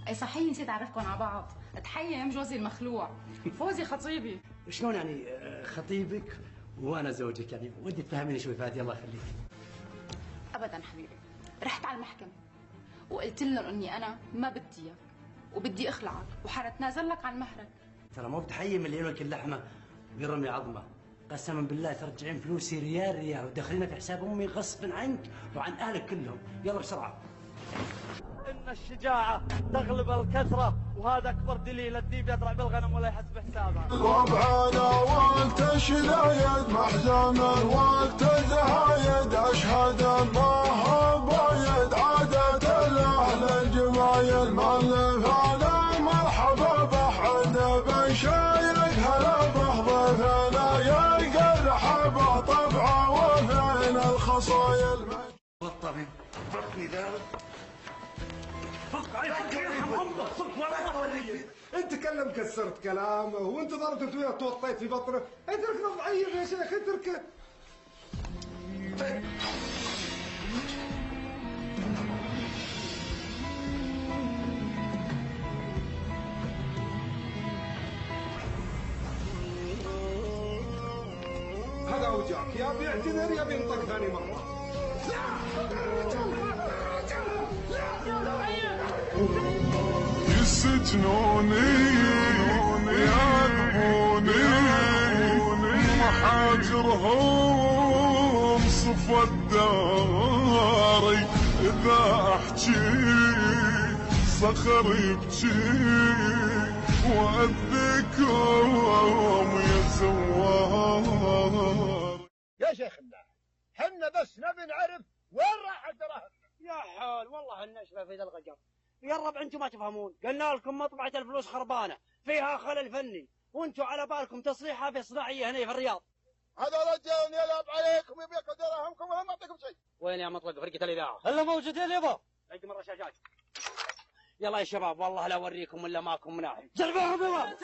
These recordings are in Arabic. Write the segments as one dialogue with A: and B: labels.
A: اي صحيح نسيت اعرفكم على بعض. تحية جوزي المخلوع فوزي خطيبي.
B: شلون يعني خطيبك وانا زوجك؟ يعني ودي تفهميني شوي فادي الله يخليك.
A: ابدا حبيبي، رحت على المحكمة وقلت لهم اني انا ما بدي اياك وبدي اخلعك وحنتنازل لك عن مهرك.
B: ترى مو بتحية مليون كل لحمه برمي عظمه، قسما بالله ترجعين فلوسي ريال ريال وتدخلينها في حساب امي غصبا عنك وعن اهلك كلهم. يلا بسرعه.
C: ان الشجاعه تغلب الكثره، وهذا اكبر دليل. الديب يدرع بالغنم ولا يحسب حسابها.
D: ربعنا وقت الشدايد محزن الوقت زهايد، اشهد ما هو بايد عادة الاهل الجمايل مالف على مرحبا بحد بشايد هلا بهضفنا يلقى الرحبه طبعه وفين الخصايل.
B: بطني بطني ذا
E: انت كلم كسرت كلامه وانت ضربت وياه توطيت في بطنه. اتركنا ضعيف يا شيخ اتركه. هذا وجعك يا بيعتذر يا بينطق ثاني مره.
D: يسجنوني يعذبوني محاجرهم صفى الداري، إذا أحكي صخر يبكي وأذكرهم يا زوار.
F: يا شيخنا حنا بس نبي نعرف وين راحت دراهمنا.
C: يا حول والله النشفه في ذا الغجر. يا ربع انتم ما تفهمون، قلنا لكم مطبعه الفلوس خربانه فيها خلل فني، وانتم على بالكم تصليحها في صناعيه هنا في الرياض.
F: هذا رجال يلعب عليكم يبيك دراهمكم ولا ما يعطيكم شيء.
C: وين يا مطلق فرقه الاذاعه؟ الا موجودين يابا. عندكم الرشاشات. يلا يا شباب والله لا اوريكم الا ماكم مناحي. جربوهم يابا.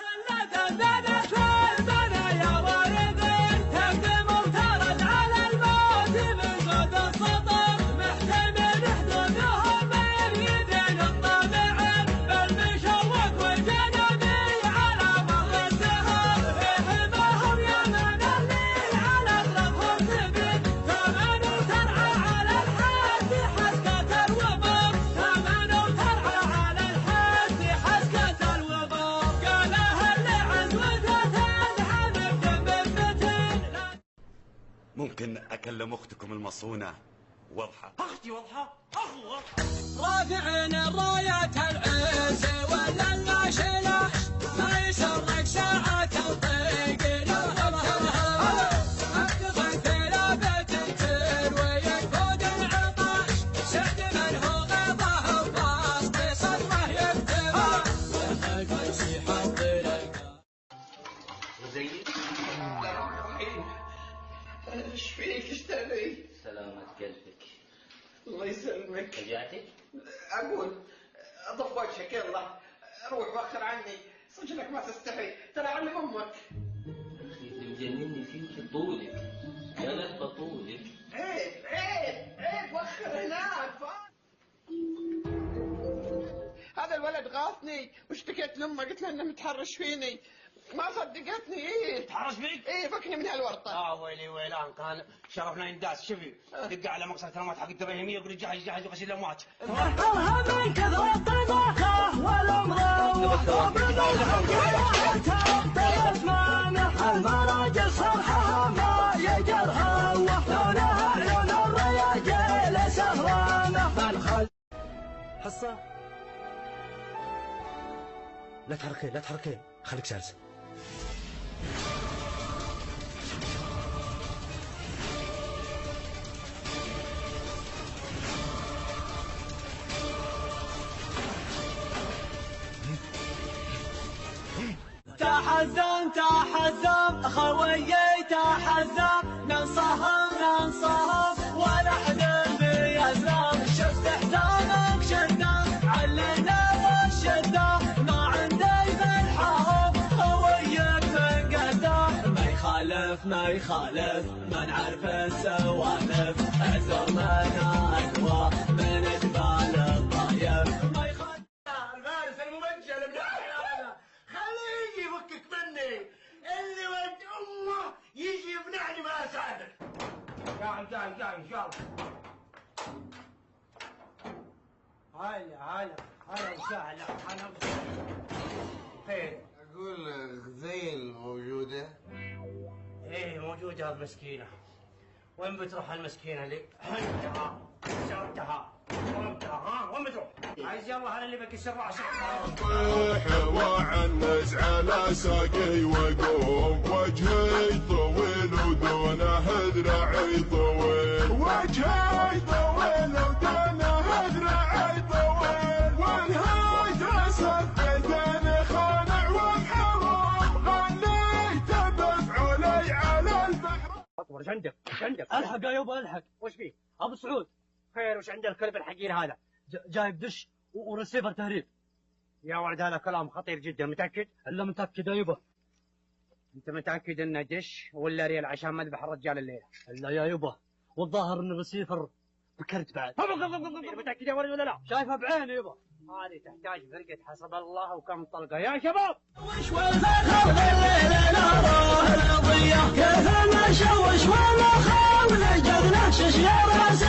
G: ممكن أكلم أختكم المصونة وضحى؟
C: أختي وضحى؟ أخو وضحى.
H: رافعين الرايات العز ولا الماشية ما يسرك ساعة تطيق لوحدها. أكتب ثلاثة تروي يقود العطاش سعد من هو غضاه وباص بصدره يكتبها وحق يصيح الطريق.
I: وزيد ايش فيك؟ ايش تبي؟
H: سلامة قلبك.
I: الله يسلمك.
H: رجعتي؟
I: اقول ضف وجهك يلا روح وخر عني صدقك ما تستحي ترى علم امك.
H: اخي اللي مجنني فيك طولك قلب بطولك.
I: عيب عيب عيب وخر هناك. هذا الولد غاثني واشتكيت لامه قلت لها انه متحرش فيني ما صدقتني. ايه
C: تحرش فيك؟
I: ايه فكني من هالورطه.
C: ويلي ويلان كان شرفنا ينداس. شوفي دق على مقصد ترمات حق الدبيهميه ويقول جهز جهز وغسيل الاموات.
H: فرحها من كثرة طبخه والامراض طلعت ما محل مراجل صرحها ما يجرها وحولها عيون الرياجيل سهرانه فالخل.
B: حصه لا تحركين لا تحركين خليك جالسه.
H: تحزن تحزن خويي تحزن ننصهم ولا حد بيزرم. شفت حزامك شدة علنا والشدة ما عندي بالحرب خويك من قدة. ما يخالف ما نعرف السوالف اعذر من اقوى من جبال الطايف ما يخالف.
B: هلا وسهلا هلا فين؟
J: اقول غزين موجوده؟
B: ايه موجوده المسكينه. وين بتروح المسكينه اللي انتهى شرتها ها وين بتروح؟ عايز يلا انا اللي بكسر راسك.
D: طيح وعنز على ساقي وقوم وجهي طويل ودونه ذراعي طويل وجهي طويل ودونه ذراعي طويل والهاج صفيتني خانع وبحرام غنيت بفعولي على البحر.
C: اصبر ايش عندك؟ الحق يا يبا الحق. وش فيه؟ ابو سعود خير وش عند الكلب الحقير هذا؟ جايب دش ورسيفر تهريب. يا ولد هذا كلام خطير جدا. متاكد؟ الا متاكد يا يبا. انت متاكد انه دش ولا ريال عشان مذبح الرجال الليله؟ الا يا يبا والظاهر ان الرسيفر بكرت بعد. متاكد يا ولد ولا لا؟ شايفها بعيني يبا. هذه تحتاج فرقه حسب الله وكم طلقه يا شباب.
K: وش والفخر بالليل ناره الضياء كيف ما شوش ولا خاف نجد نكشش يا راس